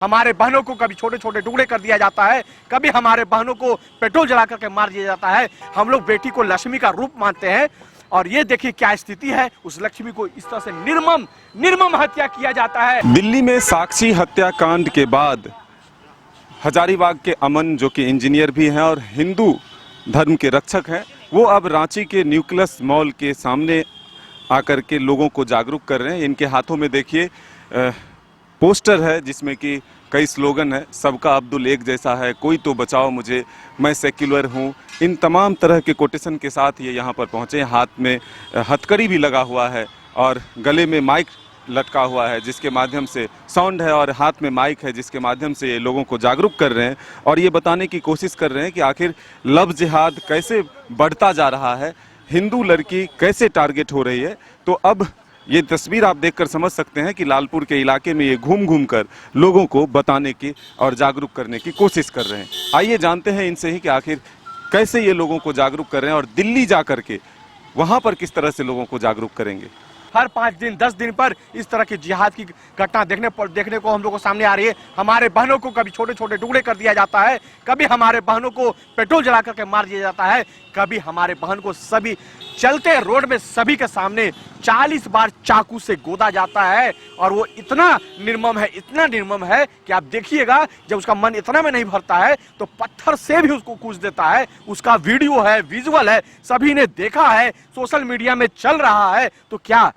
हमारे बहनों को कभी छोटे छोटे टुकड़े कर दिया जाता है, कभी हमारे बहनों को पेट्रोल जला करके मार दिया जाता है। हम लोग बेटी को लक्ष्मी का रूप मानते हैं और ये देखिए क्या स्थिति है, उस लक्ष्मी को इस तरह से निर्मम हत्या किया जाता है। दिल्ली में साक्षी हत्याकांड के बाद हजारीबाग के अमन, जो कि इंजीनियर भी हैं और हिंदू धर्म के रक्षक हैं, वो अब रांची के न्यूक्लियस मॉल के सामने आकर के लोगों को जागरूक कर रहे हैं। इनके हाथों में देखिए पोस्टर है जिसमें कि कई स्लोगन है, सबका अब्दुल एक जैसा है, कोई तो बचाओ मुझे, मैं सेक्युलर हूँ। इन तमाम तरह के कोटेशन के साथ ये यहाँ पर पहुँचे। हाथ में हथकड़ी भी लगा हुआ है और गले में माइक लटका हुआ है जिसके माध्यम से साउंड है और हाथ में माइक है जिसके माध्यम से ये लोगों को जागरूक कर रहे हैं और ये बताने की कोशिश कर रहे हैं कि आखिर लव जिहाद कैसे बढ़ता जा रहा है, हिंदू लड़की कैसे टारगेट हो रही है। तो अब ये तस्वीर आप देखकर समझ सकते हैं कि लालपुर के इलाके में ये घूम घूम कर लोगों को बताने की और जागरूक करने की कोशिश कर रहे हैं। आइए जानते हैं इनसे ही कि आखिर कैसे ये लोगों को जागरूक कर रहे हैं और दिल्ली जा कर के वहाँ पर किस तरह से लोगों को जागरूक करेंगे। हर 5 दिन 10 दिन पर इस तरह की जिहाद की घटना देखने को हम लोग को सामने आ रही है। हमारे बहनों को कभी छोटे छोटे टुकड़े कर दिया जाता है, कभी हमारे बहनों को पेट्रोल जला करके मार दिया जाता है, कभी हमारे बहन को सभी चलते रोड में सभी के सामने 40 बार चाकू से गोदा जाता है। और वो इतना निर्मम है कि आप देखिएगा, जब उसका मन इतना में नहीं भरता है तो पत्थर से भी उसको कूच देता है। उसका वीडियो है, विजुअल है, सभी ने देखा है, सोशल मीडिया में चल रहा है। तो क्या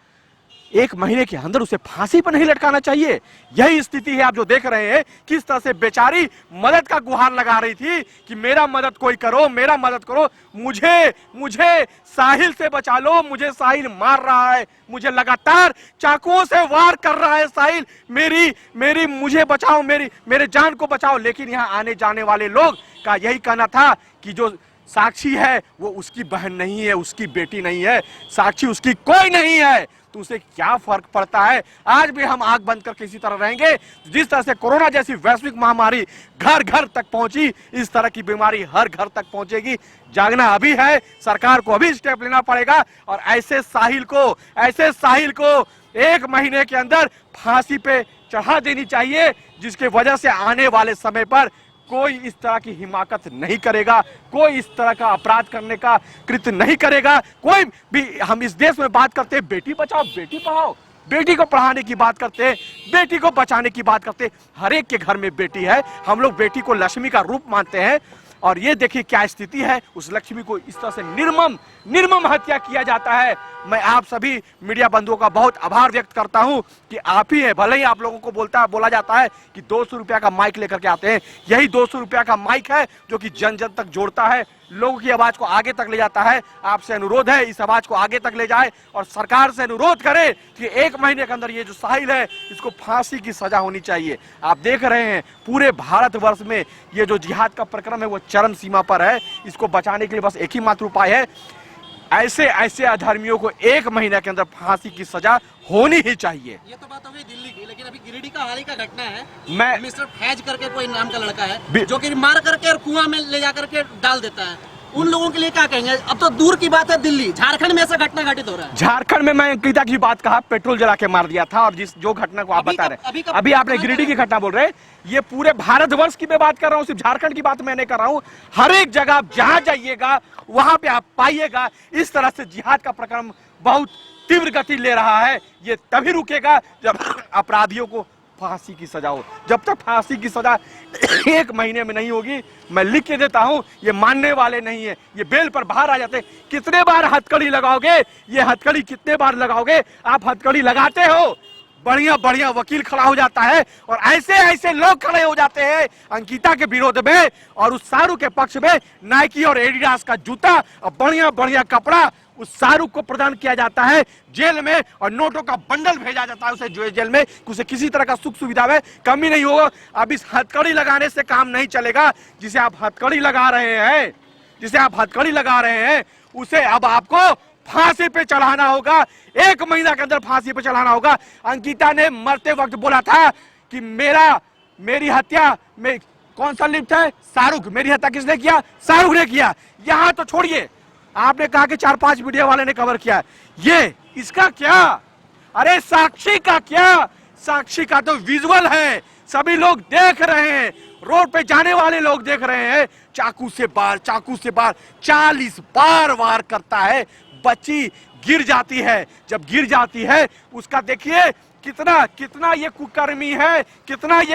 1 महीने के अंदर उसे फांसी पर नहीं लटकाना चाहिए? यही स्थिति है आप जो देख रहे हैं, किस तरह से बेचारी मदद का गुहार लगा रही थी कि मेरा मदद कोई करो, मेरा मदद करो, मुझे साहिल से बचा लो, मुझे साहिल मार रहा है, मुझे लगातार चाकुओं से वार कर रहा है साहिल, मेरी मुझे बचाओ, मेरे जान को बचाओ। लेकिन यहाँ आने जाने वाले लोग का यही कहना था कि जो साक्षी है वो उसकी बहन नहीं है, उसकी बेटी नहीं है, साक्षी उसकी कोई नहीं है। तो उसे क्या फर्क पड़ता है? आज भी हम आंख बंद करके इसी तरह रहेंगे। जिस तरह से कोरोना जैसी वैश्विक महामारी घर घर तक पहुंची, इस तरह की बीमारी हर घर तक पहुंचेगी। जागना अभी है, सरकार को अभी स्टेप लेना पड़ेगा और ऐसे साहिल को 1 महीने के अंदर फांसी पे चढ़ा देनी चाहिए, जिसके वजह से आने वाले समय पर कोई इस तरह की हिमाकत नहीं करेगा, कोई इस तरह का अपराध करने का कृत्य नहीं करेगा। कोई भी, हम इस देश में बात करते हैं बेटी बचाओ बेटी पढ़ाओ, बेटी को पढ़ाने की बात करते हैं, बेटी को बचाने की बात करते हैं। हर एक के घर में बेटी है, हम लोग बेटी को लक्ष्मी का रूप मानते हैं और ये देखिए क्या स्थिति है, उस लक्ष्मी को इस तरह से निर्मम हत्या किया जाता है। मैं आप सभी मीडिया बंधुओं का बहुत आभार व्यक्त करता हूं कि आप ही है, भले ही आप लोगों को बोला जाता है कि 200 रुपया का माइक लेकर के आते हैं, यही 200 रुपया का माइक है जो कि जन जन तक जोड़ता है, लोगों की आवाज को आगे तक ले जाता है। आपसे अनुरोध है इस आवाज को आगे तक ले जाए और सरकार से अनुरोध करे कि 1 महीने के अंदर ये जो साहिल है इसको फांसी की सजा होनी चाहिए। आप देख रहे हैं पूरे भारतवर्ष में ये जो जिहाद का प्रक्रम है वो चरम सीमा पर है। इसको बचाने के लिए बस एक ही मात्र उपाय है, ऐसे अधर्मियों को 1 महीने के अंदर फांसी की सजा होनी ही चाहिए। ये तो बात हो गई दिल्ली की, लेकिन अभी गिरिडीह का हाल ही का घटना है। मैं मिस्टर फैज करके कोई नाम का लड़का है जो कि मार करके और कुआं में ले जाकर के डाल देता है। उन लोगों के लिए क्या कहेंगे? अब तो दूर की बात है, दिल्ली, झारखंड में ऐसा घटना घटित हो रहा है। झारखंड में मैं अंकिता की बात कहा, पेट्रोल जला के मार दिया था। और जो घटना को आप बता रहे हैं, अभी आपने गिरिडीह की घटना बोल रहे हैं, ये पूरे भारतवर्ष की मैं बात कर रहा हूँ, सिर्फ झारखंड की बात मैं नहीं कर रहा हूँ। हर एक जगह आप जहां जाइएगा वहां पे आप पाइएगा इस तरह से जिहाद का प्रक्रम बहुत तीव्र गति ले रहा है। ये तभी रुकेगा जब अपराधियों को फांसी की सजा हो। जब तक फांसी की सजा 1 महीने में नहीं होगी, मैं लिख के देता हूं, ये मानने वाले नहीं है, ये बेल पर बाहर आ जाते हैं। कितने बार हथकड़ी लगाओगे? ये हथकड़ी कितने बार लगाओगे? आप हथकड़ी लगाते हो, बढ़िया वकील खड़ा हो जाता है और ऐसे लोग खड़े हो जाते हैं अंकिता के विरोध में और उस शाहरुख के पक्ष में नाइकी और एडिडास का जूता और बढ़िया कपड़ा उस शाहरुख को प्रदान किया जाता है जेल में और नोटों का बंडल भेजा जाता है उसे जेल में, उसे किसी तरह का सुख सुविधा में कमी नहीं होगा। अब इस हथकड़ी लगाने से काम नहीं चलेगा। जिसे आप हथकड़ी लगा रहे हैं उसे अब आपको फांसी पे चढ़ाना होगा, 1 महीना के अंदर फांसी पे चढ़ाना होगा। अंकिता ने मरते वक्त बोला था कि मेरी हत्या में कौन सा लिप्त है? शाहरुख। मेरी हत्या किसने किया? शाहरुख ने किया। यहां तो छोड़िए, आपने कहा कि 4-5 मीडिया वाले ने कवर किया, ये इसका क्या? अरे साक्षी का क्या? साक्षी का तो विजुअल है, सभी लोग देख रहे हैं, रोड पे जाने वाले लोग देख रहे हैं। चाकू से बार 40 बार वार करता है। बच्ची गिर जाती है, जब गिर जाती है उसका देखिए कितना कितना ये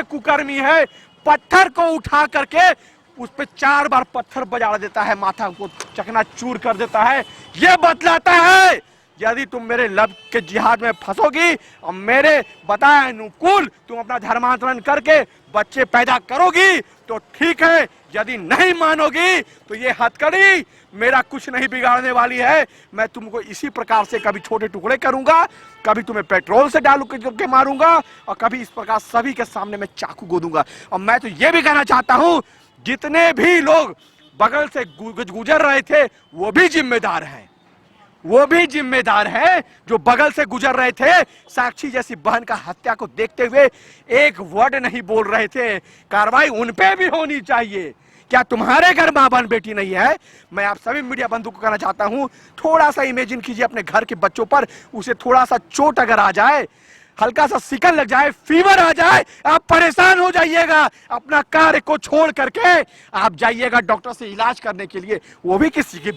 कुकर्मी है। पत्थर को उठा करके उस पे 4 बार पत्थर बजा देता है, माथा को चकनाचूर कर देता है। ये बतलाता है यदि तुम मेरे लब के जिहाद में फंसोगी और मेरे बताए अनुकूल तुम अपना धर्मांतरण करके बच्चे पैदा करोगी तो ठीक है, यदि नहीं मानोगी तो ये हथकड़ी मेरा कुछ नहीं बिगाड़ने वाली है। मैं तुमको इसी प्रकार से कभी छोटे टुकड़े करूंगा, कभी तुम्हें पेट्रोल से डालू के मारूंगा और कभी इस प्रकार सभी के सामने मैं चाकू गोदूंगा। और मैं तो ये भी कहना चाहता हूं, जितने भी लोग बगल से गुजर रहे थे वो भी जिम्मेदार है, जो बगल से गुजर रहे थे। साक्षी जैसी बहन का हत्या को देखते हुए एक वर्ड नहीं बोल रहे थे। कार्रवाई उन पे भी होनी चाहिए। क्या तुम्हारे घर मां बहन बेटी नहीं है? मैं आप सभी मीडिया बंधु को कहना चाहता हूं, थोड़ा सा इमेजिन कीजिए अपने घर के बच्चों पर, उसे थोड़ा सा चोट अगर आ जाए, हल्का सा सिकन लग जाए, फीवर आ जाए, आप परेशान हो जाइएगा। अपना कार्य को छोड़ करके आप जाइएगा डॉक्टर से इलाज करने के लिए। वो भी किसी की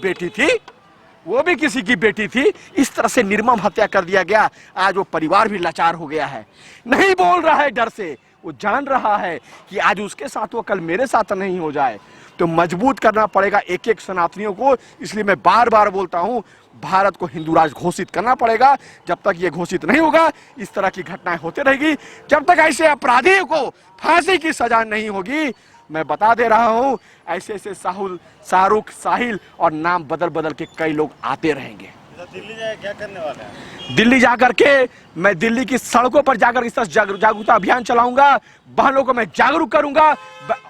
बेटी थी। इस तरह से निर्मम हत्या कर दिया गया। आज वो परिवार भी लाचार हो गया है, नहीं बोल रहा है डर से। वो जान रहा है कि आज उसके साथ वो कल मेरे साथ नहीं हो जाए। तो मजबूत करना पड़ेगा एक एक सनातनियों को। इसलिए मैं बार बार बोलता हूं, भारत को हिंदू राष्ट्र घोषित करना पड़ेगा। जब तक ये घोषित नहीं होगा इस तरह की घटनाएं होती रहेगी। जब तक ऐसे अपराधियों को फांसी की सजा नहीं होगी, मैं बता दे रहा हूं, ऐसे ऐसे शाहरुख, साहिल और नाम बदल बदल के कई लोग आते रहेंगे। दिल्ली जाए क्या करने वाले हैं? दिल्ली जाकर के मैं दिल्ली की सड़कों पर जाकर इस तरह जागरूकता अभियान चलाऊंगा, बहनों को मैं जागरूक करूंगा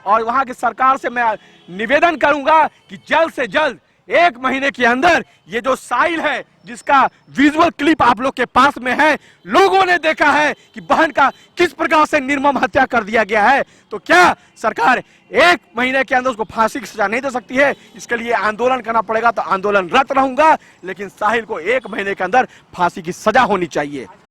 और वहां की सरकार से मैं निवेदन करूंगा कि जल्द से जल्द 1 महीने के अंदर ये जो साहिल है, जिसका विजुअल क्लिप आप लोग के पास में है, लोगों ने देखा है कि बहन का किस प्रकार से निर्मम हत्या कर दिया गया है, तो क्या सरकार 1 महीने के अंदर उसको फांसी की सजा नहीं दे सकती है? इसके लिए आंदोलन करना पड़ेगा, तो आंदोलनरत रहूंगा, लेकिन साहिल को 1 महीने के अंदर फांसी की सजा होनी चाहिए।